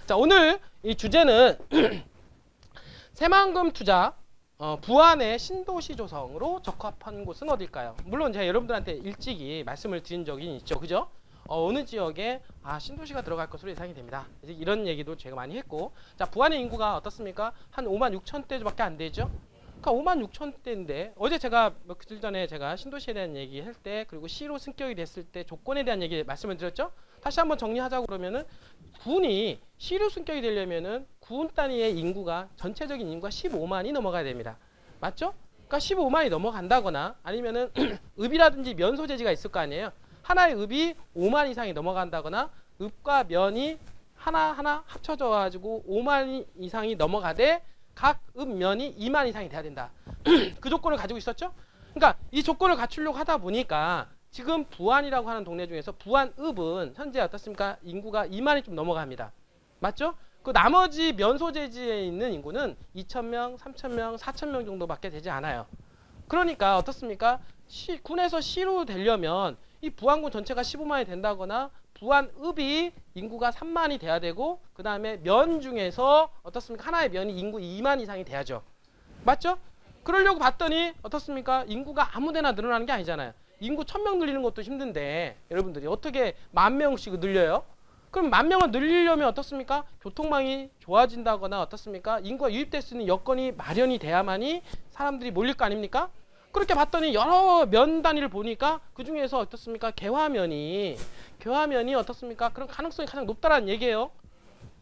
자, 오늘 이 주제는 새만금 투자 부안의 신도시 조성으로 적합한 곳은 어딜까요? 물론 제가 여러분들한테 일찍이 말씀을 드린 적이 있죠, 그죠? 어느 지역에 신도시가 들어갈 것으로 예상이 됩니다. 이런 얘기도 제가 많이 했고, 자, 부안의 인구가 어떻습니까? 한 56,000대밖에 안 되죠. 그러니까 56,000대인데 어제 제가 며칠 전에 제가 신도시에 대한 얘기 할 때, 그리고 시로 승격이 됐을 때 조건에 대한 얘기 말씀을 드렸죠. 다시 한번 정리하자고 그러면은 군이 시로 승격이 되려면은 군 단위의 인구가 전체적인 인구가 15만이 넘어가야 됩니다. 맞죠? 그러니까 15만이 넘어간다거나 아니면은 읍이라든지 면 소재지가 있을 거 아니에요. 하나의 읍이 5만 이상이 넘어간다거나 읍과 면이 하나 합쳐져 가지고 5만 이상이 넘어가되 각 읍면이 2만 이상이 돼야 된다. 그 조건을 가지고 있었죠. 그러니까 이 조건을 갖추려고 하다 보니까 지금 부안이라고 하는 동네 중에서 부안읍은 현재 어떻습니까? 인구가 2만이 좀 넘어갑니다. 맞죠? 그 나머지 면소재지에 있는 인구는 2,000명, 3,000명, 4,000명 정도밖에 되지 않아요. 그러니까 어떻습니까? 군에서 시로 되려면 이 부안군 전체가 15만이 된다거나 부안읍이 인구가 3만이 돼야 되고, 그 다음에 면 중에서 어떻습니까? 하나의 면이 인구 2만 이상이 돼야죠. 맞죠? 그러려고 봤더니 어떻습니까? 인구가 아무데나 늘어나는 게 아니잖아요. 인구 1,000명 늘리는 것도 힘든데 여러분들이 어떻게 10,000명씩 늘려요? 그럼 10,000명을 늘리려면 어떻습니까? 교통망이 좋아진다거나 어떻습니까? 인구가 유입될 수 있는 여건이 마련이 돼야만이 사람들이 몰릴 거 아닙니까? 그렇게 봤더니 여러 면 단위를 보니까 그 중에서 어떻습니까? 개화면이 어떻습니까? 그런 가능성이 가장 높다라는 얘기예요.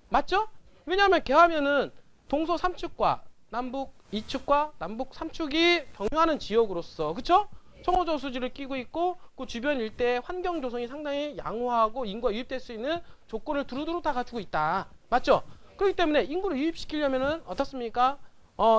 맞죠? 왜냐하면 개화면은 동서 3축과 남북 2축과 남북 3축이 경유하는 지역으로서, 그쵸? 청호저수지를 끼고 있고 그 주변 일대의 환경 조성이 상당히 양호하고 인구가 유입될 수 있는 조건을 두루두루 다 갖추고 있다. 맞죠? 그렇기 때문에 인구를 유입시키려면은 어떻습니까?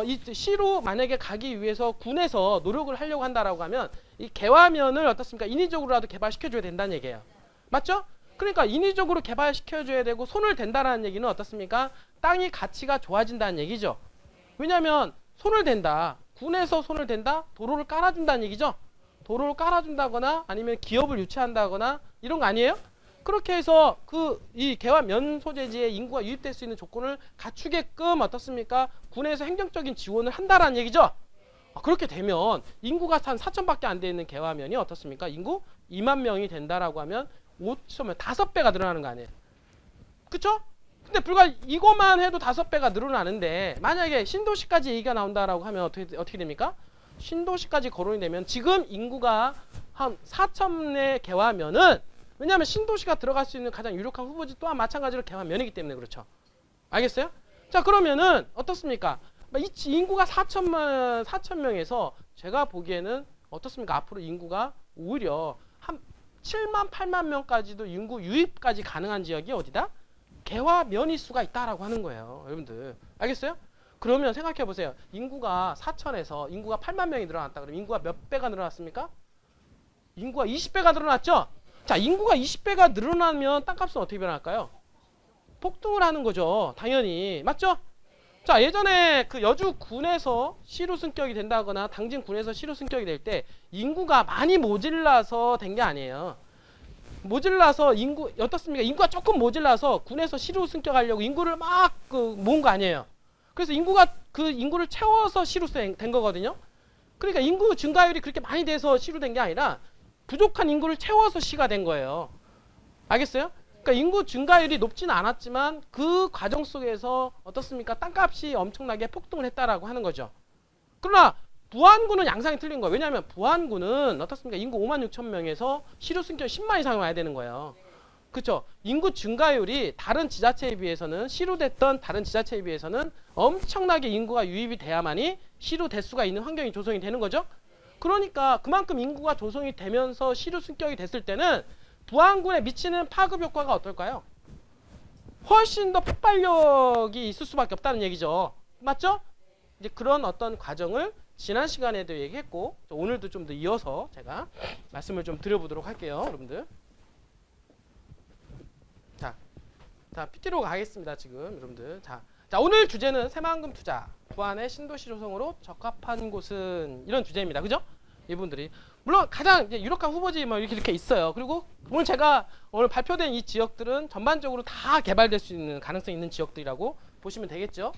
이 시로 만약에 가기 위해서 군에서 노력을 하려고 한다라고 하면 이 개화면을 어떻습니까? 인위적으로라도 개발시켜줘야 된다는 얘기예요. 맞죠? 그러니까 인위적으로 개발시켜줘야 되고 손을 댄다라는 얘기는 어떻습니까? 땅이 가치가 좋아진다는 얘기죠. 왜냐하면 손을 댄다. 군에서 손을 댄다. 도로를 깔아준다는 얘기죠. 도로를 깔아준다거나 아니면 기업을 유치한다거나 이런 거 아니에요? 그렇게 해서 이 개화면 소재지에 인구가 유입될 수 있는 조건을 갖추게끔 어떻습니까? 군에서 행정적인 지원을 한다라는 얘기죠. 그렇게 되면 인구가 한 4,000밖에 안 돼 있는 개화면이 어떻습니까? 인구 2만 명이 된다라고 하면 5,000명 5배가 늘어나는 거 아니에요? 그쵸? 근데 불과 이것만 해도 5배가 늘어나는데 만약에 신도시까지 얘기가 나온다라고 하면 어떻게 됩니까? 신도시까지 거론이 되면 지금 인구가 한 4,000의 개화면은, 왜냐하면 신도시가 들어갈 수 있는 가장 유력한 후보지 또한 마찬가지로 개화면이기 때문에 그렇죠. 알겠어요? 자, 그러면은 어떻습니까? 이 인구가 4,000명에서 제가 보기에는 어떻습니까? 앞으로 인구가 오히려 한 7만 8만 명까지도 인구 유입까지 가능한 지역이 어디다? 개화면일 수가 있다라고 하는 거예요. 여러분들 알겠어요? 그러면 생각해 보세요. 인구가 4,000에서 인구가 8만 명이 늘어났다. 그러면 인구가 몇 배가 늘어났습니까? 인구가 20배가 늘어났죠? 자, 인구가 20배가 늘어나면 땅값은 어떻게 변할까요? 폭등을 하는 거죠. 당연히. 맞죠? 자, 예전에 그 여주군에서 시로 승격이 된다거나 당진군에서 시로 승격이 될 때 인구가 많이 모질라서 된 게 아니에요. 모질라서 어떻습니까? 인구가 조금 모질라서 군에서 시로 승격하려고 인구를 막 모은 거 아니에요. 그래서 인구를 채워서 시로 된 거거든요. 그러니까 인구 증가율이 그렇게 많이 돼서 시로 된 게 아니라 부족한 인구를 채워서 시가 된 거예요. 알겠어요? 그러니까 인구 증가율이 높지는 않았지만 그 과정 속에서 어떻습니까? 땅값이 엄청나게 폭등을 했다라고 하는 거죠. 그러나 부안군은 양상이 틀린 거예요. 왜냐하면 부안군은 어떻습니까? 인구 56,000명에서 시로 승격 10만 이상이 와야 되는 거예요. 그렇죠? 인구 증가율이 다른 지자체에 비해서는 시로 됐던 다른 지자체에 비해서는 엄청나게 인구가 유입이 돼야만이 시로 될 수가 있는 환경이 조성이 되는 거죠. 그러니까 그만큼 인구가 조성이 되면서 시로 승격이 됐을 때는 부안군에 미치는 파급 효과가 어떨까요? 훨씬 더 폭발력이 있을 수밖에 없다는 얘기죠. 맞죠? 이제 그런 어떤 과정을 지난 시간에도 얘기했고 오늘도 좀 더 이어서 제가 말씀을 좀 드려보도록 할게요. 여러분들. 자, PT로 가겠습니다. 지금 여러분들. 자, 오늘 주제는 새만금 투자 부안의 신도시 조성으로 적합한 곳은 이런 주제입니다. 그죠? 이분들이. 물론 가장 이제 유력한 후보지 뭐 이렇게 있어요. 그리고 오늘 제가 오늘 발표된 이 지역들은 전반적으로 다 개발될 수 있는 가능성이 있는 지역들이라고 보시면 되겠죠.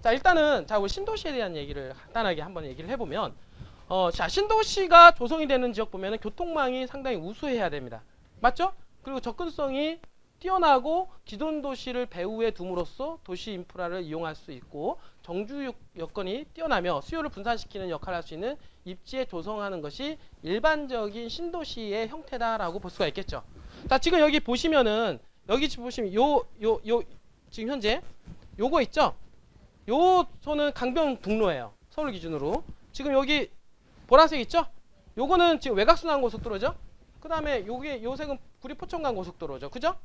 자, 일단은 자, 우리 신도시에 대한 얘기를 간단하게 한번 얘기를 해보면 자, 신도시가 조성이 되는 지역 보면은 교통망이 상당히 우수해야 됩니다. 맞죠? 그리고 접근성이 뛰어나고 기존 도시를 배후에 둠으로써 도시 인프라를 이용할 수 있고 정주 여건이 뛰어나며 수요를 분산시키는 역할을 할 수 있는 입지에 조성하는 것이 일반적인 신도시의 형태다라고 볼 수가 있겠죠. 자, 지금 여기 보시면은 여기 보시면 지금 현재 요거 있죠? 요 소는 강변북로예요. 서울 기준으로. 지금 여기 보라색 있죠? 요거는 지금 외곽순환 고속도로죠. 그 다음에 요 색은 구리포천간 고속도로죠. 그죠?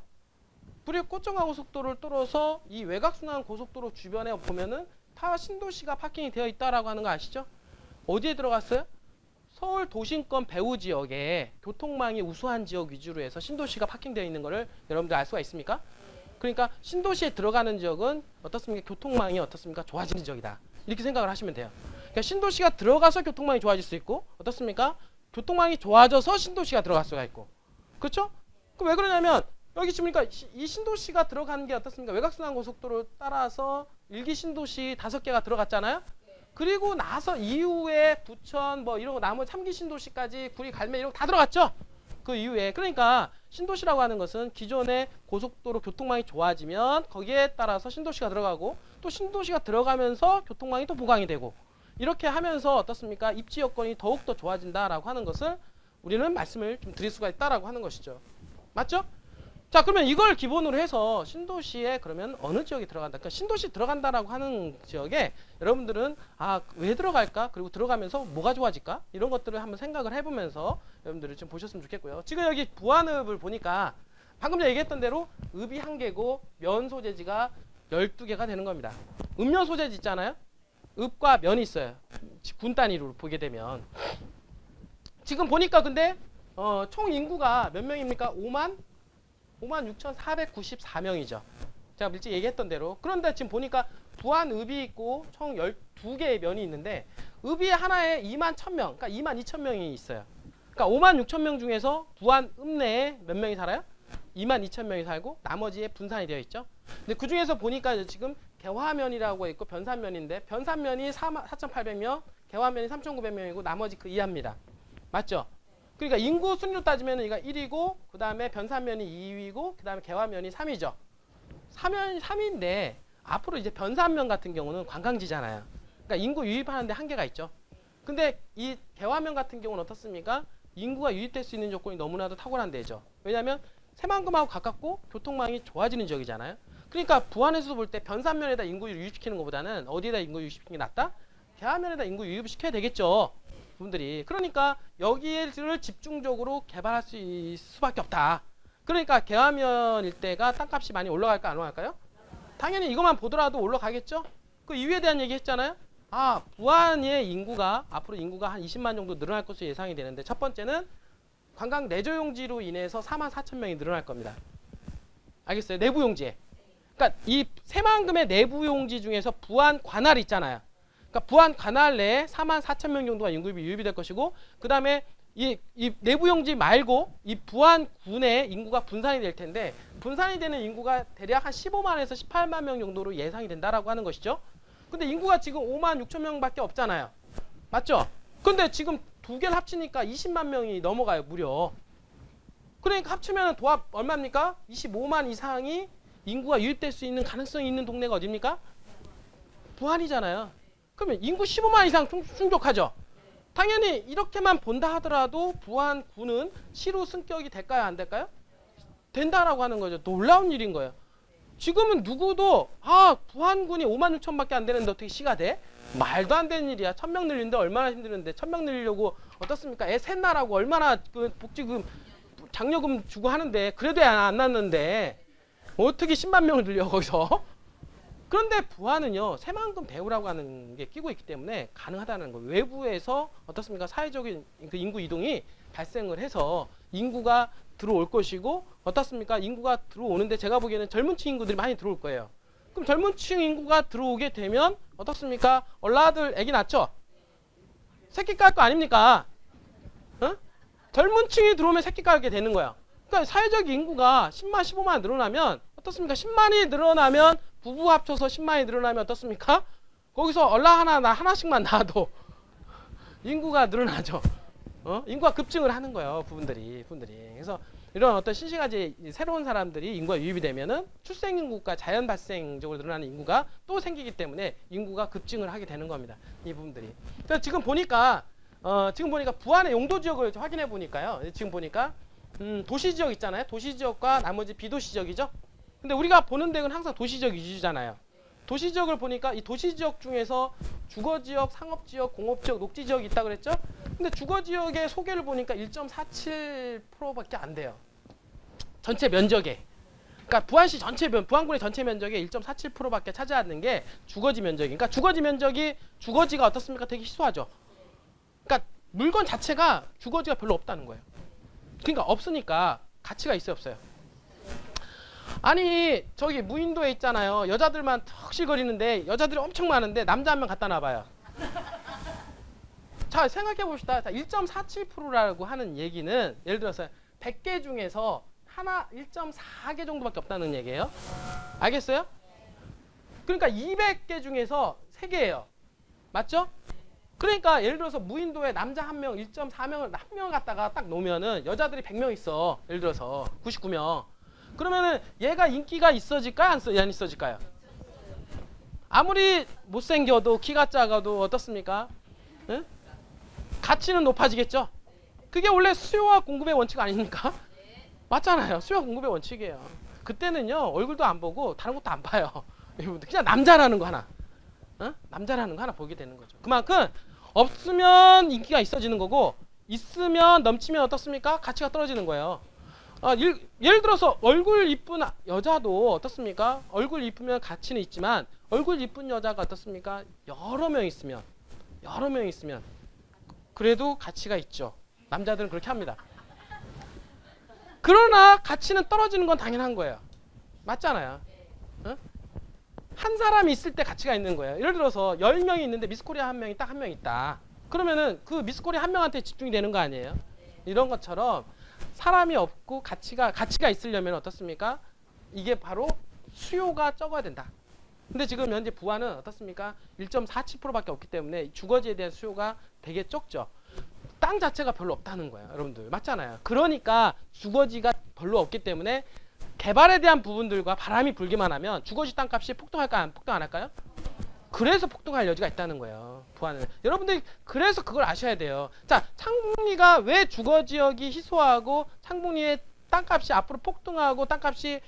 구리포천간 고속도로를 뚫어서 이 외곽순환 고속도로 주변에 보면은 다 신도시가 파킹이 되어 있다라고 하는 거 아시죠? 어디에 들어갔어요? 서울 도심권 배후 지역에 교통망이 우수한 지역 위주로 해서 신도시가 파킹되어 있는 거를 여러분들 알 수가 있습니까? 그러니까 신도시에 들어가는 지역은 어떻습니까? 교통망이 어떻습니까? 좋아지는 지역이다. 이렇게 생각을 하시면 돼요. 그러니까 신도시가 들어가서 교통망이 좋아질 수 있고 어떻습니까? 교통망이 좋아져서 신도시가 들어갈 수가 있고. 그렇죠? 그럼 왜 그러냐면 여기 지금 그러니까 이 신도시가 들어간 게 어떻습니까? 외곽순환 고속도로 따라서 일기 신도시 5개가 들어갔잖아요. 그리고 나서 이후에 부천 뭐 이런 거 나머지 3기 신도시까지 구리 갈매 이런 거 다 들어갔죠. 그 이후에 그러니까 신도시라고 하는 것은 기존의 고속도로 교통망이 좋아지면 거기에 따라서 신도시가 들어가고 또 신도시가 들어가면서 교통망이 또 보강이 되고 이렇게 하면서 어떻습니까? 입지 여건이 더욱더 좋아진다라고 하는 것을 우리는 말씀을 좀 드릴 수가 있다라고 하는 것이죠. 맞죠? 자, 그러면 이걸 기본으로 해서 신도시에 그러면 어느 지역이 들어간다? 그러니까 신도시 들어간다라고 하는 지역에 여러분들은 왜 들어갈까? 그리고 들어가면서 뭐가 좋아질까? 이런 것들을 한번 생각을 해보면서 여러분들이 좀 보셨으면 좋겠고요. 지금 여기 부안읍을 보니까 방금 전에 얘기했던 대로 읍이 1개고 면 소재지가 12개가 되는 겁니다. 읍면 소재지 있잖아요. 읍과 면이 있어요. 군 단위로 보게 되면 지금 보니까 근데 총 인구가 몇 명입니까? 56,494명이죠. 제가 일찍 얘기했던 대로. 그런데 지금 보니까 부안읍이 있고 총 12개의 면이 있는데 읍이 하나에 21,000명, 그러니까 22,000명이 있어요. 그러니까 56,000명 중에서 부안읍 내에 몇 명이 살아요? 22,000명이 살고 나머지에 분산이 되어 있죠. 근데 그 중에서 보니까 지금 개화면이라고 있고 변산면인데 변산면이 4,800명, 개화면이 3,900명이고 나머지 그 이하입니다. 맞죠? 그러니까 인구 순위로 따지면 이가 1위고 그 다음에 변산면이 2위고 그 다음에 개화면이 3위죠. 3위인데 앞으로 이제 변산면 같은 경우는 관광지잖아요. 그러니까 인구 유입하는데 한계가 있죠. 근데 이 개화면 같은 경우는 어떻습니까? 인구가 유입될 수 있는 조건이 너무나도 탁월한 데죠. 왜냐하면 새만금하고 가깝고 교통망이 좋아지는 지역이잖아요. 그러니까 부안에서 볼 때 변산면에다 인구 유입시키는 것보다는 어디에다 인구 유입시키는 게 낫다? 개화면에다 인구 유입을 시켜야 되겠죠. 분들이. 그러니까 여기를 집중적으로 개발할 수밖에 없다. 그러니까 개화면 일대가 땅값이 많이 올라갈까 안 올라갈까요? 당연히 이것만 보더라도 올라가겠죠. 그 이유에 대한 얘기 했잖아요. 부안의 인구가 앞으로 인구가 한 20만 정도 늘어날 것으로 예상이 되는데 첫 번째는 관광 내조용지로 인해서 44,000명이 늘어날 겁니다. 알겠어요? 내부용지에. 그러니까 이 새만금의 내부용지 중에서 부안 관할이 있잖아요. 그러니까 부안 관할 내에 44,000명 정도가 인구가 유입이 될 것이고 그 다음에 이 내부용지 말고 이 부안군의 인구가 분산이 될 텐데 분산이 되는 인구가 대략 한 15만에서 18만 명 정도로 예상이 된다라고 하는 것이죠. 근데 인구가 지금 5만 6천 명밖에 없잖아요. 맞죠? 근데 지금 두 개를 합치니까 20만 명이 넘어가요. 무려. 그러니까 합치면 도합 얼마입니까? 25만 이상이 인구가 유입될 수 있는 가능성이 있는 동네가 어디입니까? 부안이잖아요. 그러면 인구 15만 이상 충족하죠. 당연히 이렇게만 본다 하더라도 부안군은 시로 승격이 될까요? 안 될까요? 된다라고 하는 거죠. 놀라운 일인 거예요. 지금은 누구도 부안군이 5만 6천밖에 안 되는데 어떻게 시가 돼? 말도 안 되는 일이야. 1,000명 늘리는데 얼마나 힘드는데 1,000명 늘리려고 어떻습니까? 애 셋나라고 얼마나 그 복지금 장려금 주고 하는데 그래도 안 났는데 어떻게 10만 명을 늘려 거기서? 그런데 부안은요 새만금 배후라고 하는 게 끼고 있기 때문에 가능하다는 거예요. 외부에서 어떻습니까? 사회적인 그 인구 이동이 발생을 해서 인구가 들어올 것이고 어떻습니까? 인구가 들어오는데 제가 보기에는 젊은 층 인구들이 많이 들어올 거예요. 그럼 젊은 층 인구가 들어오게 되면 어떻습니까? 얼라들 애기 낳죠? 새끼 깔 거 아닙니까? 젊은 층이 들어오면 새끼 깔게 되는 거야. 그러니까 사회적 인구가 10만, 15만 늘어나면 어떻습니까? 10만이 늘어나면 부부 합쳐서 10만이 늘어나면 어떻습니까? 거기서 얼라 하나 나 하나씩만 낳아도 인구가 늘어나죠. 인구가 급증을 하는 거예요. 부분들이. 그래서 이런 어떤 신시가지 새로운 사람들이 인구가 유입이 되면은 출생 인구가 자연 발생적으로 늘어나는 인구가 또 생기기 때문에 인구가 급증을 하게 되는 겁니다. 이 부분들이. 그래서 지금 보니까 부안의 용도 지역을 확인해 보니까요. 지금 보니까 도시 지역 있잖아요. 도시 지역과 나머지 비도시 지역이죠. 근데 우리가 보는 데는 항상 도시 지역 위주잖아요. 도시 지역을 보니까 이 도시 지역 중에서 주거 지역, 상업 지역, 공업 지역, 녹지 지역이 있다 그랬죠? 근데 주거 지역의 소개를 보니까 1.47%밖에 안 돼요. 전체 면적에. 그러니까 부안시 전체 부안군의 전체 면적의 1.47%밖에 차지하는 게 주거지 면적이. 그러니까 주거지가 어떻습니까? 되게 희소하죠. 그러니까 물건 자체가 주거지가 별로 없다는 거예요. 그러니까 없으니까 가치가 있어요, 없어요? 아니 저기 무인도에 있잖아요. 여자들만 턱실거리는데 여자들이 엄청 많은데 남자 한 명 갖다 놔봐요. 자 생각해 봅시다. 1.47%라고 하는 얘기는 예를 들어서 100개 중에서 1.4개 정도밖에 없다는 얘기예요. 알겠어요? 그러니까 200개 중에서 3개예요. 맞죠? 그러니까 예를 들어서 무인도에 남자 1명, 1.4명을 한 명을 갖다가 딱 놓으면은 여자들이 100명 있어. 예를 들어서 99명. 그러면은 얘가 인기가 있어질까요? 안 있어질까요? 아무리 못생겨도 키가 작아도 어떻습니까? 응? 가치는 높아지겠죠? 그게 원래 수요와 공급의 원칙 아닙니까? 맞잖아요. 수요와 공급의 원칙이에요. 그때는요 얼굴도 안 보고 다른 것도 안 봐요. 그냥 남자라는 거 하나. 남자라는 거 하나 보게 되는 거죠. 그만큼 없으면 인기가 있어지는 거고 있으면 넘치면 어떻습니까? 가치가 떨어지는 거예요. 예를 들어서 얼굴 이쁜 여자도 어떻습니까? 얼굴 이쁘면 가치는 있지만 얼굴 이쁜 여자가 어떻습니까? 여러 명 있으면 그래도 가치가 있죠. 남자들은 그렇게 합니다. 그러나 가치는 떨어지는 건 당연한 거예요. 맞잖아요. 한 사람이 있을 때 가치가 있는 거예요. 예를 들어서 10명이 있는데 미스코리아 한 명이 딱 한 명 있다. 그러면은 그 미스코리아 한 명한테 집중이 되는 거 아니에요? 이런 것처럼 사람이 없고 가치가 있으려면 어떻습니까? 이게 바로 수요가 적어야 된다. 근데 지금 현재 부안은 어떻습니까? 1.47%밖에 없기 때문에 주거지에 대한 수요가 되게 적죠. 땅 자체가 별로 없다는 거예요. 여러분들 맞잖아요. 그러니까 주거지가 별로 없기 때문에 개발에 대한 부분들과 바람이 불기만 하면 주거지 땅값이 폭등할까요? 폭등 안 할까요? 그래서 폭등할 여지가 있다는 거예요. 부안은. 여러분들이 그래서 그걸 아셔야 돼요. 자, 창북리가 왜 주거지역이 희소하고 창북리의 땅값이 앞으로 폭등하고 땅값이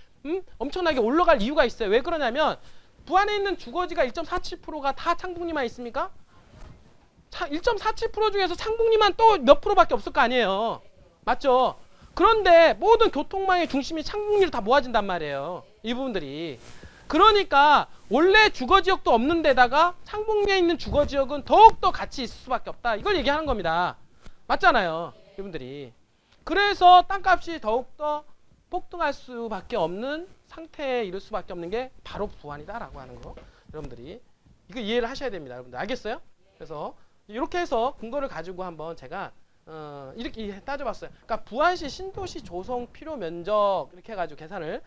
엄청나게 올라갈 이유가 있어요. 왜 그러냐면 부안에 있는 주거지가 1.47%가 다 창북리만 있습니까? 1.47% 중에서 창북리만 또 몇 프로밖에 없을 거 아니에요. 맞죠? 그런데 모든 교통망의 중심이 창북리로 다 모아진단 말이에요. 이 부분들이. 그러니까 원래 주거지역도 없는 데다가 창북리에 있는 주거지역은 더욱더 가치 있을 수밖에 없다. 이걸 얘기하는 겁니다. 맞잖아요. 이분들이. 그래서 땅값이 더욱더 폭등할 수밖에 없는 상태에 이를 수밖에 없는 게 바로 부안이다라고 하는 거. 여러분들이 이거 이해를 하셔야 됩니다. 여러분들 알겠어요? 그래서 이렇게 해서 근거를 가지고 한번 제가 이렇게 따져봤어요. 그러니까 부안시 신도시 조성 필요 면적 이렇게 해가지고 계산을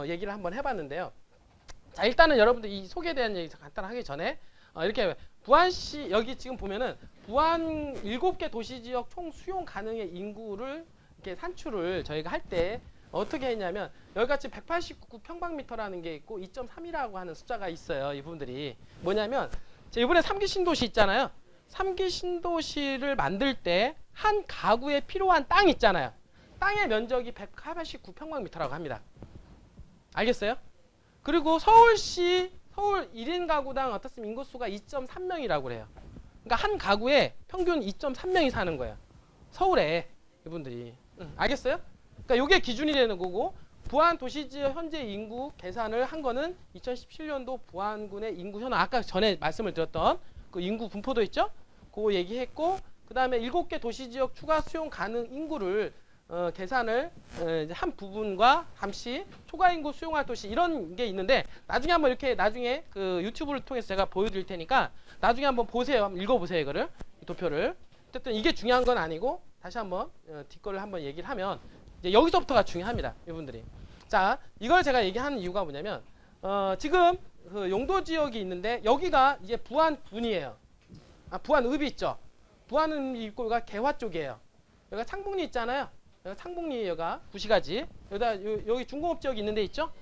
얘기를 한번 해봤는데요. 자 일단은 여러분들 이 소개에 대한 얘기 간단하기 전에 이렇게 부안시 여기 지금 보면은 부안 7개 도시지역 총 수용 가능의 인구를 이렇게 산출을 저희가 할 때 어떻게 했냐면 여기같이 189 평방미터라는 게 있고 2.3이라고 하는 숫자가 있어요. 이 부분들이 뭐냐면 이번에 3기 신도시 있잖아요. 3기 신도시를 만들 때 한 가구에 필요한 땅 있잖아요. 땅의 면적이 189 평방미터라고 합니다. 알겠어요? 그리고 서울 1인 가구당 어떻습니까? 인구수가 2.3명이라고 그래요. 그러니까 한 가구에 평균 2.3명이 사는 거예요. 서울에 이분들이. 알겠어요? 그러니까 이게 기준이 되는 거고 부안 도시지역 현재 인구 계산을 한 거는 2017년도 부안군의 인구 현황 아까 전에 말씀을 드렸던 그 인구 분포도 있죠? 그거 얘기했고 그 다음에 7개 도시지역 추가 수용 가능 인구를 계산을 한 부분과 잠시 초과 인구 수용할 도시 이런 게 있는데 나중에 한번 이렇게 나중에 그 유튜브를 통해서 제가 보여드릴 테니까 나중에 한번 보세요. 한번 읽어보세요. 이거를 이 도표를. 어쨌든 이게 중요한 건 아니고 다시 한번 뒷거를 한번 얘기를 하면 이제 여기서부터가 중요합니다. 이분들이. 자, 이걸 제가 얘기하는 이유가 뭐냐면 지금 그 용도 지역이 있는데 여기가 이제 부안군이에요. 부안읍이 있죠. 부안읍이 있고 여기가 개화 쪽이에요. 여기가 창북리 있잖아요. 여기가 창북리 여기가 구시가지. 여기 중공업 지역이 있는 데 있죠.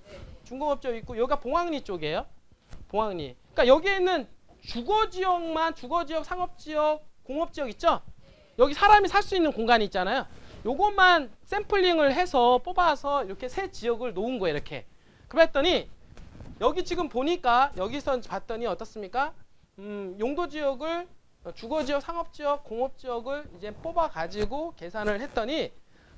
중공업 지역 있고 여기가 봉황리 쪽이에요. 봉황리. 그러니까 여기에 있는 주거지역만 주거지역, 상업지역, 공업지역 있죠. 여기 사람이 살 수 있는 공간이 있잖아요. 요것만 샘플링을 해서 뽑아서 이렇게 세 지역을 놓은 거예요. 이렇게. 그랬더니 여기 지금 보니까 여기서 봤더니 어떻습니까? 용도 지역을 주거지역, 상업지역, 공업지역을 이제 뽑아가지고 계산을 했더니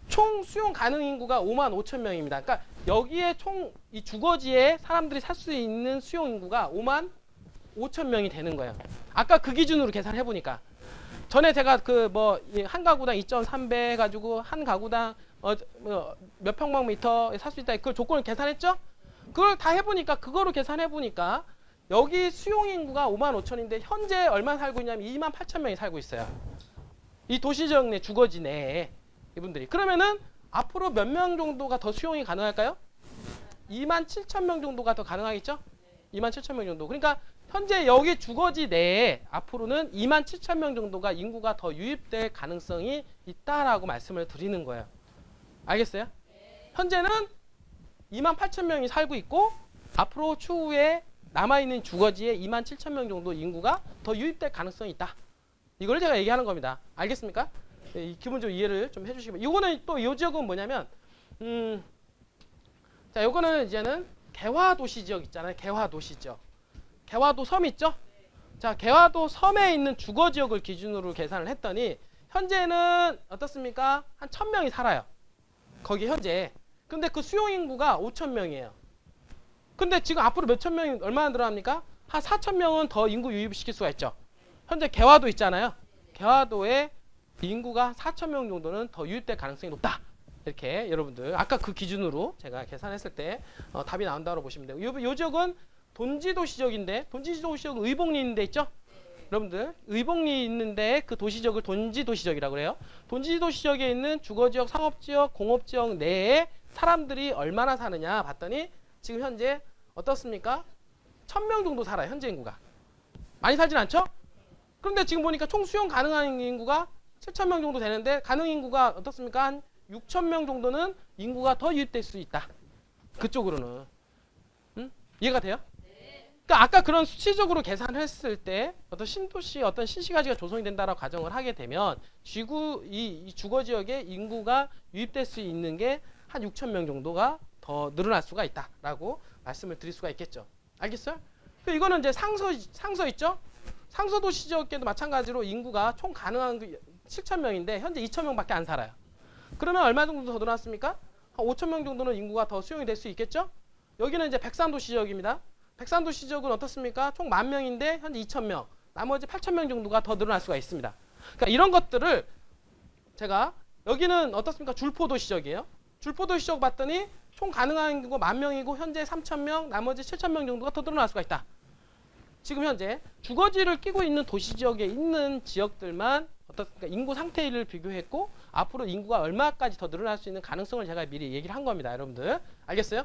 총 수용 가능 인구가 55,000명입니다. 그러니까 여기에 총 이 주거지에 사람들이 살 수 있는 수용 인구가 55,000명이 되는 거예요. 아까 그 기준으로 계산해 보니까 전에 제가 그 뭐 한 가구당 2.3배 해가지고 한 가구당 몇 평방미터 살 수 있다 그걸 조건을 계산했죠? 그걸 다 해보니까 그거로 계산해 보니까 여기 수용 인구가 55,000인데 현재 얼마 살고 있냐면 28,000명이 살고 있어요. 이 도시지역 내 주거지 내에 이분들이. 그러면은 앞으로 몇 명 정도가 더 수용이 가능할까요? 27,000명 정도가 더 가능하겠죠? 27,000명 정도. 그러니까 현재 여기 주거지 내에 앞으로는 27,000명 정도가 인구가 더 유입될 가능성이 있다라고 말씀을 드리는 거예요. 알겠어요? 현재는 28,000명이 살고 있고 앞으로 추후에 남아있는 주거지에 27,000명 정도 인구가 더 유입될 가능성이 있다. 이걸 제가 얘기하는 겁니다. 알겠습니까? 네, 기본적으로 이해를 좀 해주시면. 이거는 또 이 지역은 뭐냐면 자, 요거는 이제는 개화도시 지역 있잖아요. 개화도시 지역. 개화도 섬 있죠? 자, 개화도 섬에 있는 주거 지역을 기준으로 계산을 했더니 현재는 어떻습니까? 한 1,000명이 살아요. 거기 현재. 근데 그 수용 인구가 5,000명이에요. 근데 지금 앞으로 몇천 명이 얼마나 늘어납니까? 한 4,000명은 더 인구 유입시킬 수가 있죠. 현재 개화도 있잖아요. 개화도에 인구가 4,000명 정도는 더 유입될 가능성이 높다. 이렇게 여러분들 아까 그 기준으로 제가 계산했을 때 답이 나온다고 보시면 돼요. 요 지역은 돈지도시 지역인데 돈지도시 지역은 의복리 있는 데 있죠? 여러분들 의복리 있는데 그 도시지역을 돈지도시 지역이라고 그래요. 돈지도시 지역에 있는 주거지역, 상업지역, 공업지역 내에 사람들이 얼마나 사느냐 봤더니 지금 현재 어떻습니까? 1,000명 정도 살아요. 현재 인구가. 많이 살진 않죠? 그런데 지금 보니까 총 수용 가능한 인구가 7,000명 정도 되는데 가능 인구가 어떻습니까? 한 6,000명 정도는 인구가 더 유입될 수 있다. 그쪽으로는. 이해가 돼요? 그러니까 아까 그런 수치적으로 계산을 했을 때 어떤 신도시, 어떤 신시가지가 조성이 된다라고 가정을 하게 되면 이 주거지역에 인구가 유입될 수 있는 게 한 6,000명 정도가 더 늘어날 수가 있다라고 말씀을 드릴 수가 있겠죠. 알겠어요? 이거는 이제 상서 있죠? 상서도시 지역에도 마찬가지로 인구가 총 가능한 7,000명인데 현재 2,000명밖에 안 살아요. 그러면 얼마 정도 더 늘어났습니까? 한 5,000명 정도는 인구가 더 수용이 될 수 있겠죠? 여기는 이제 백산도시 지역입니다. 백산도시 지역은 어떻습니까? 총 10,000명인데 현재 2,000명, 나머지 8,000명 정도가 더 늘어날 수가 있습니다. 그러니까 이런 것들을 제가 여기는 어떻습니까? 줄포도시 지역이에요. 줄포도시 지역 봤더니 총 가능한 인구 10,000명이고 현재 3,000명, 나머지 7,000명 정도가 더 늘어날 수가 있다. 지금 현재 주거지를 끼고 있는 도시 지역에 있는 지역들만 어떻습니까? 인구 상태를 비교했고 앞으로 인구가 얼마까지 더 늘어날 수 있는 가능성을 제가 미리 얘기를 한 겁니다. 여러분들 알겠어요?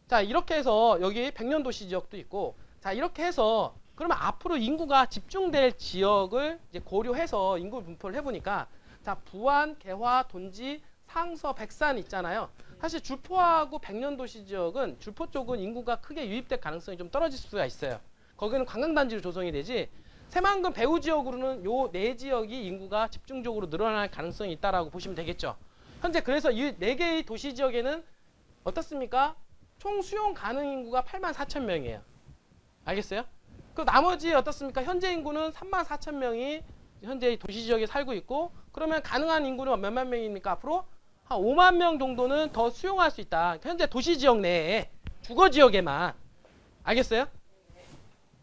자, 이렇게 해서 여기 백년도시 지역도 있고 자, 이렇게 해서 그러면 앞으로 인구가 집중될 지역을 이제 고려해서 인구 분포를 해보니까 자, 부안, 개화, 돈지, 상서, 백산 있잖아요. 사실 줄포하고 백년도시 지역은 줄포 쪽은 인구가 크게 유입될 가능성이 좀 떨어질 수가 있어요. 거기는 관광단지로 조성이 되지 새만금 배후 지역으로는 요 네 지역이 인구가 집중적으로 늘어날 가능성이 있다라고 보시면 되겠죠. 현재 그래서 이 네 개의 도시 지역에는 어떻습니까? 총 수용 가능 인구가 84,000명이에요. 알겠어요? 그 나머지 어떻습니까? 현재 인구는 34,000명이 현재 도시 지역에 살고 있고 그러면 가능한 인구는 몇만 명입니까? 앞으로 한 5만 명 정도는 더 수용할 수 있다. 현재 도시 지역 내에 주거 지역에만. 알겠어요?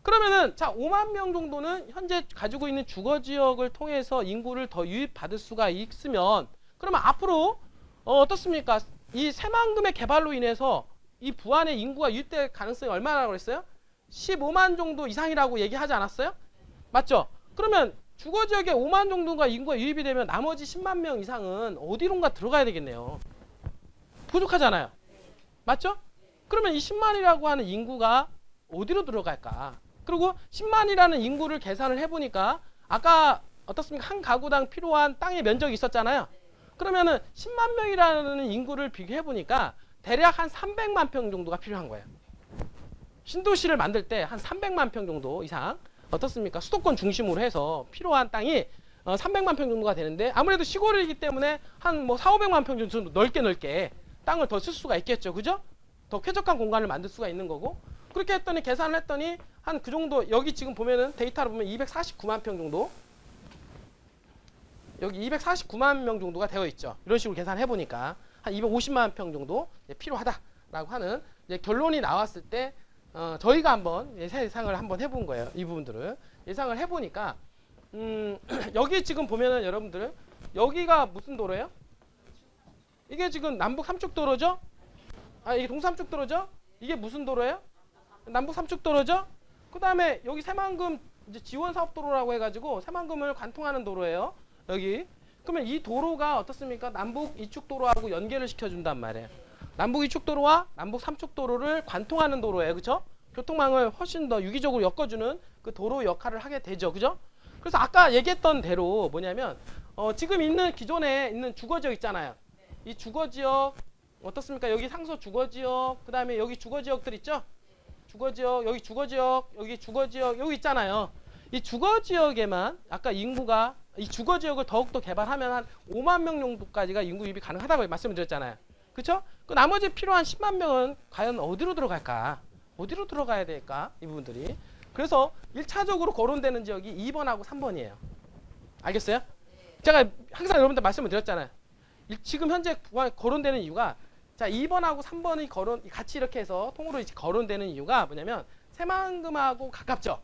그러면은 자 5만 명 정도는 현재 가지고 있는 주거 지역을 통해서 인구를 더 유입받을 수가 있으면 그러면 앞으로 어떻습니까? 이 새만금의 개발로 인해서 이 부안의 인구가 유입될 가능성이 얼마라고 그랬어요? 15만 정도 이상이라고 얘기하지 않았어요? 맞죠? 그러면 주거 지역에 5만 정도가 인구가 유입이 되면 나머지 10만 명 이상은 어디론가 들어가야 되겠네요. 부족하잖아요. 맞죠? 그러면 이 10만이라고 하는 인구가 어디로 들어갈까? 그리고 10만이라는 인구를 계산을 해보니까 아까 어떻습니까? 한 가구당 필요한 땅의 면적이 있었잖아요. 그러면은 10만 명이라는 인구를 비교해보니까 대략 한 300만 평 정도가 필요한 거예요. 신도시를 만들 때 한 300만 평 정도 이상 어떻습니까? 수도권 중심으로 해서 필요한 땅이 300만 평 정도가 되는데 아무래도 시골이기 때문에 한 뭐 4, 500만 평 정도 넓게 땅을 더 쓸 수가 있겠죠. 그죠? 더 쾌적한 공간을 만들 수가 있는 거고 그렇게 했더니 계산을 했더니 한 그 정도 여기 지금 보면은 데이터를 보면 249만 평 정도 여기 249만 명 정도가 되어 있죠. 이런 식으로 계산해 보니까 한 250만 평 정도 필요하다라고 하는 이제 결론이 나왔을 때 저희가 한번 예상을 한번 해본 거예요. 이 부분들을 예상을 해보니까 여기 지금 보면은 여러분들 여기가 무슨 도로예요? 이게 지금 남북 삼축도로죠? 아 이게 동삼축도로죠? 이게 무슨 도로예요? 남북 삼축도로죠? 그 다음에 여기 새만금 이제 지원사업도로라고 해가지고 새만금을 관통하는 도로예요. 여기 그러면 이 도로가 어떻습니까? 남북 이축도로하고 연계를 시켜준단 말이에요. 남북 이축도로와 남북 삼축도로를 관통하는 도로예요. 그렇죠? 교통망을 훨씬 더 유기적으로 엮어주는 그 도로 역할을 하게 되죠. 그죠? 그래서 아까 얘기했던 대로 뭐냐면 지금 있는 기존에 있는 주거지역 있잖아요. 이 주거지역 어떻습니까? 여기 상서 주거지역 그 다음에 여기 주거지역들 있죠? 주거지역 여기 주거지역 여기 주거지역 여기 있잖아요. 이 주거지역에만 아까 인구가 이 주거지역을 더욱더 개발하면 한 5만 명 정도까지가 인구 유입이 가능하다고 말씀을 드렸잖아요. 그렇죠? 그 나머지 필요한 10만 명은 과연 어디로 들어갈까? 어디로 들어가야 될까? 이 부분들이. 그래서 1차적으로 거론되는 지역이 2번하고 3번이에요. 알겠어요? 제가 항상 여러분들 말씀을 드렸잖아요. 지금 현재 거론되는 이유가 자 2번하고 3번이 같이 이렇게 해서 통으로 거론되는 이유가 뭐냐면 새만금하고 가깝죠.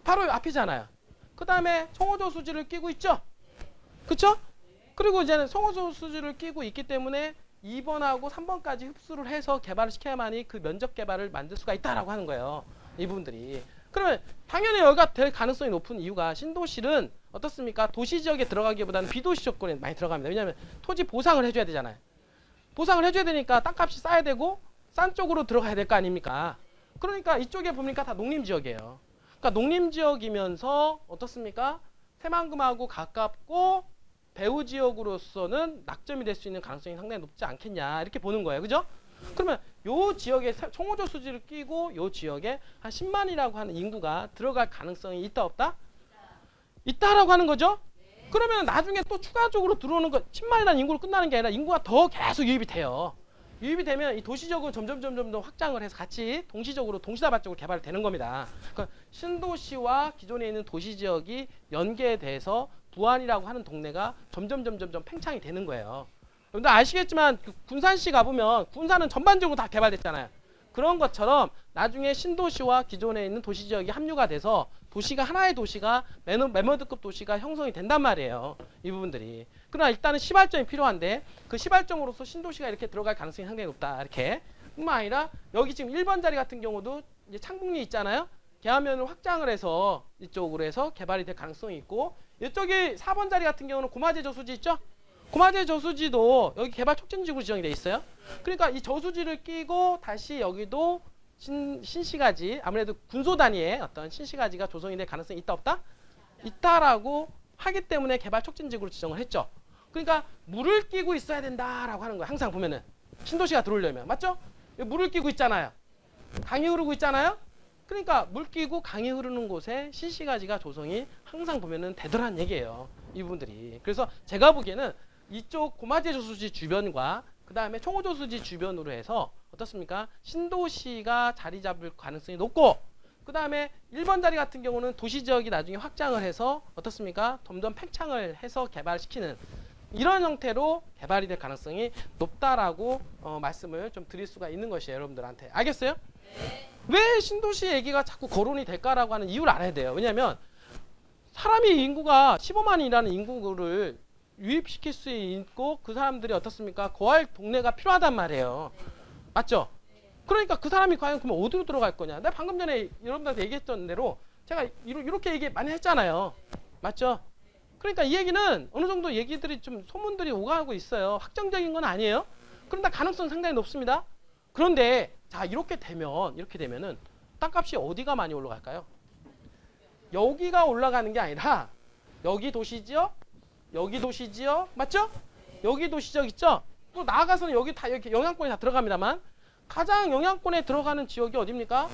바로 앞이잖아요. 그 다음에 송호조수지를 끼고 있죠. 그쵸? 그리고 이제는 송호조수지를 끼고 있기 때문에 2번하고 3번까지 흡수를 해서 개발을 시켜야만이 그 면적 개발을 만들 수가 있다라고 하는 거예요. 이 부분들이. 그러면 당연히 여기가 될 가능성이 높은 이유가 신도시는 어떻습니까? 도시지역에 들어가기보다는 비도시 조건에 많이 들어갑니다. 왜냐하면 토지 보상을 해줘야 되잖아요. 보상을 해줘야 되니까 땅값이 싸야 되고 싼 쪽으로 들어가야 될 거 아닙니까? 그러니까 이쪽에 보니까 다 농림지역이에요. 그러니까 농림지역이면서 어떻습니까? 새만금하고 가깝고 배후지역으로서는 낙점이 될 수 있는 가능성이 상당히 높지 않겠냐 이렇게 보는 거예요. 그죠? 그러면 요 지역에 송호조 수지를 끼고 요 지역에 한 10만이라고 하는 인구가 들어갈 가능성이 있다 없다? 있다라고 하는 거죠. 그러면 나중에 또 추가적으로 들어오는 거 10만이라는 인구로 끝나는 게 아니라 인구가 더 계속 유입이 돼요. 유입이 되면 이 도시적으로 점점 더 확장을 해서 같이 동시적으로 동시다발적으로 개발되는 겁니다. 그러니까 신도시와 기존에 있는 도시지역이 연계돼서 부안이라고 하는 동네가 점점 팽창이 되는 거예요. 여러분들 아시겠지만 군산시 가보면 군산은 전반적으로 다 개발됐잖아요. 그런 것처럼 나중에 신도시와 기존에 있는 도시지역이 합류가 돼서 도시가 하나의 도시가 메모드급 도시가 형성이 된단 말이에요. 이 부분들이. 그러나 일단은 시발점이 필요한데 그 시발점으로서 신도시가 이렇게 들어갈 가능성이 상당히 높다. 이렇게. 뿐만 아니라 여기 지금 1번 자리 같은 경우도 이제 창북리 있잖아요. 계화면을 확장을 해서 이쪽으로 해서 개발이 될 가능성이 있고 이쪽이 4번 자리 같은 경우는 고마제 저수지 있죠? 고마제 저수지도 여기 개발 촉진지구로 지정이 돼 있어요. 그러니까 이 저수지를 끼고 다시 여기도 신시가지 아무래도 군소 단위의 어떤 신시가지가 조성이 될 가능성이 있다 없다? 있다라고 하기 때문에 개발 촉진지구로 지정을 했죠. 그러니까 물을 끼고 있어야 된다라고 하는 거예요. 항상 보면은 신도시가 들어오려면 맞죠? 물을 끼고 있잖아요. 강이 흐르고 있잖아요. 그러니까 물 끼고 강이 흐르는 곳에 신시가지가 조성이 항상 보면은 되더란 얘기예요. 이 부분들이. 그래서 제가 보기에는 이쪽 고마제 저수지 주변과 그 다음에 총호저수지 주변으로 해서 어떻습니까? 신도시가 자리 잡을 가능성이 높고 그 다음에 1번 자리 같은 경우는 도시지역이 나중에 확장을 해서 어떻습니까? 점점 팽창을 해서 개발시키는 이런 형태로 개발이 될 가능성이 높다라고 말씀을 좀 드릴 수가 있는 것이에요. 여러분들한테. 알겠어요? 네. 왜 신도시 얘기가 자꾸 거론이 될까라고 하는 이유를 알아야 돼요. 왜냐하면 사람이 인구가 15만이라는 인구를 유입시킬 수 있고 그 사람들이 어떻습니까? 거할 동네가 필요하단 말이에요. 맞죠? 그러니까 그 사람이 과연 그러면 어디로 들어갈 거냐? 내가 방금 전에 여러분들한테 얘기했던 대로 제가 이렇게 얘기 많이 했잖아요. 맞죠? 그러니까 이 얘기는 어느 정도 얘기들이 좀 소문들이 오가고 있어요. 확정적인 건 아니에요. 그런데 가능성 상당히 높습니다. 그런데 자 이렇게 되면은 땅값이 어디가 많이 올라갈까요? 여기가 올라가는 게 아니라 여기 도시지역, 여기 도시지역, 맞죠? 여기 도시지역 있죠? 또 나아가서는 여기 다 이렇게 영향권에 다 들어갑니다만 가장 영향권에 들어가는 지역이 어디입니까?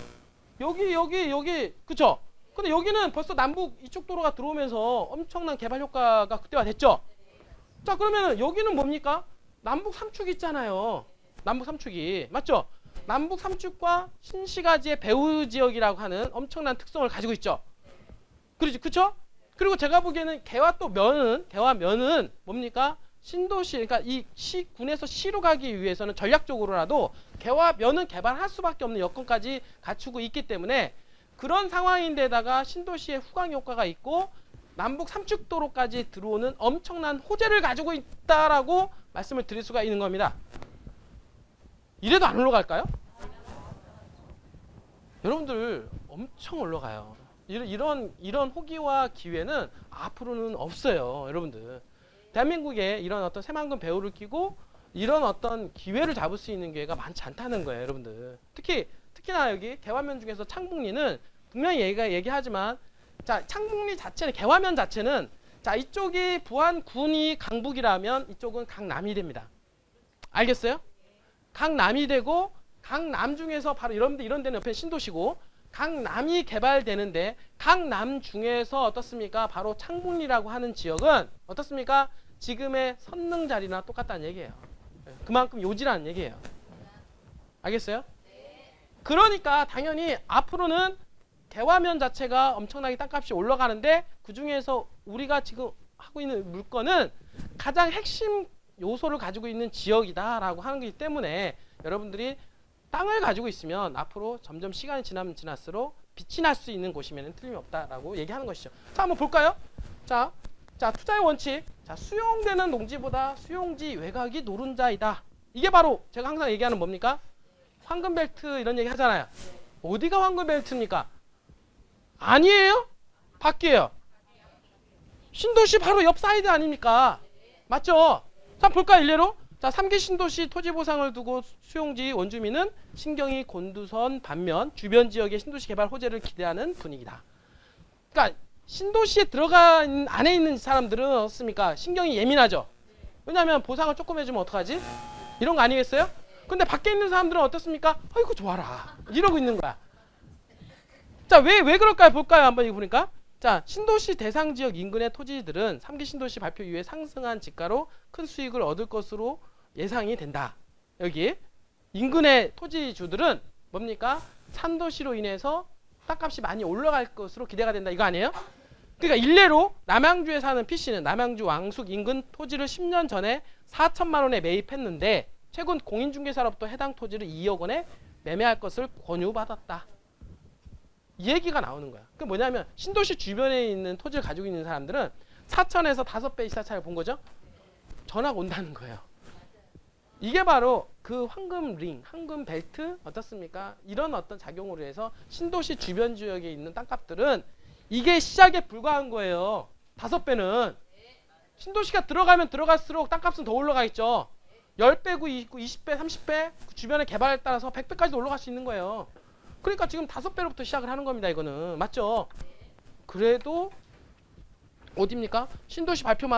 여기, 그쵸? 근데 여기는 벌써 남북 이쪽 도로가 들어오면서 엄청난 개발 효과가 극대화됐죠? 자, 그러면 여기는 뭡니까? 남북 삼축이 있잖아요. 남북 삼축이. 맞죠? 남북 삼축과 신시가지의 배후 지역이라고 하는 엄청난 특성을 가지고 있죠. 그렇지, 그쵸? 그리고 제가 보기에는 개와 면은 뭡니까? 신도시, 그러니까 이 시군에서 시로 가기 위해서는 전략적으로라도 개와 면은 개발할 수밖에 없는 여건까지 갖추고 있기 때문에 그런 상황인데다가 신도시의 후광 효과가 있고 남북 삼축도로까지 들어오는 엄청난 호재를 가지고 있다라고 말씀을 드릴 수가 있는 겁니다. 이래도 안 올라갈까요? 여러분들 엄청 올라가요. 이런 호기와 기회는 앞으로는 없어요. 여러분들 대한민국에 이런 어떤 새만금 배후를 끼고 이런 어떤 기회를 잡을 수 있는 기회가 많지 않다는 거예요. 여러분들 특히나 여기 개화면 중에서 창북리는 분명히 얘기하지만 자 창북리 자체는 개화면 자체는 자 이쪽이 부안군이 강북이라면 이쪽은 강남이 됩니다. 알겠어요? 강남이 되고 강남 중에서 바로 이런 데는 옆에 신도시고 강남이 개발되는데 강남 중에서 어떻습니까? 바로 창북리라고 하는 지역은 어떻습니까? 지금의 선릉 자리나 똑같다는 얘기예요. 그만큼 요지라는 얘기예요. 알겠어요? 그러니까 당연히 앞으로는 개화면 자체가 엄청나게 땅값이 올라가는데 그 중에서 우리가 지금 하고 있는 물건은 가장 핵심 요소를 가지고 있는 지역이다라고 하는 거기 때문에 여러분들이 땅을 가지고 있으면 앞으로 점점 시간이 지나면 지날수록 빛이 날 수 있는 곳이면 틀림이 없다라고 얘기하는 것이죠. 자, 한번 볼까요? 자, 투자의 원칙. 자, 수용되는 농지보다 수용지 외곽이 노른자이다. 이게 바로 제가 항상 얘기하는 뭡니까? 황금벨트 이런 얘기 하잖아요. 어디가 황금벨트입니까? 아니에요? 밖이에요. 신도시 바로 옆 사이드 아닙니까? 맞죠? 자, 볼까요? 일례로? 자, 3기 신도시 토지 보상을 두고 수용지 원주민은 신경이 곤두선 반면 주변 지역의 신도시 개발 호재를 기대하는 분위기다. 그러니까 신도시에 들어간 안에 있는 사람들은 어떻습니까? 신경이 예민하죠. 왜냐하면 보상을 조금 해주면 어떡하지? 이런 거 아니겠어요? 근데 밖에 있는 사람들은 어떻습니까? 아이고 좋아라 이러고 있는 거야. 자, 왜 그럴까요? 볼까요? 한번 이거 보니까 자, 신도시 대상 지역 인근의 토지들은 3기 신도시 발표 이후에 상승한 지가로 큰 수익을 얻을 것으로 예상이 된다. 여기 인근의 토지주들은 뭡니까? 산도시로 인해서 땅값이 많이 올라갈 것으로 기대가 된다. 이거 아니에요? 그러니까 일례로 남양주에 사는 P씨는 남양주 왕숙 인근 토지를 10년 전에 4천만 원에 매입했는데 최근 공인중개사로부터 해당 토지를 2억 원에 매매할 것을 권유받았다. 이 얘기가 나오는 거야. 그 뭐냐면 신도시 주변에 있는 토지를 가지고 있는 사람들은 4천에서 5배 시세차를 본 거죠. 전화가 온다는 거예요. 이게 바로 그 황금링, 황금벨트 어떻습니까? 이런 어떤 작용으로 해서 신도시 주변 지역에 있는 땅값들은 이게 시작에 불과한 거예요. 5배는. 신도시가 들어가면 들어갈수록 땅값은 더 올라가겠죠. 10배고 있고 20배, 30배 그 주변의 개발에 따라서 100배까지도 올라갈 수 있는 거예요. 그러니까 지금 5배로부터 시작을 하는 겁니다. 이거는. 맞죠? 그래도 어디입니까? 신도시 발표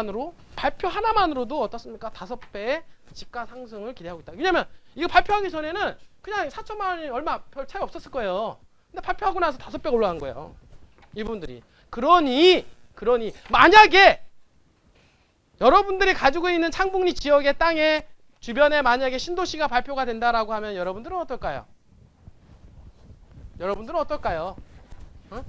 하나만으로도 어떻습니까? 5배의 집가 상승을 기대하고 있다. 왜냐면 이거 발표하기 전에는 그냥 4천만 원이 얼마 별 차이 없었을 거예요. 근데 발표하고 나서 5배가 올라간 거예요. 이분들이. 그러니 만약에 여러분들이 가지고 있는 창북리 지역의 땅에 주변에 만약에 신도시가 발표가 된다라고 하면 여러분들은 어떨까요? 어?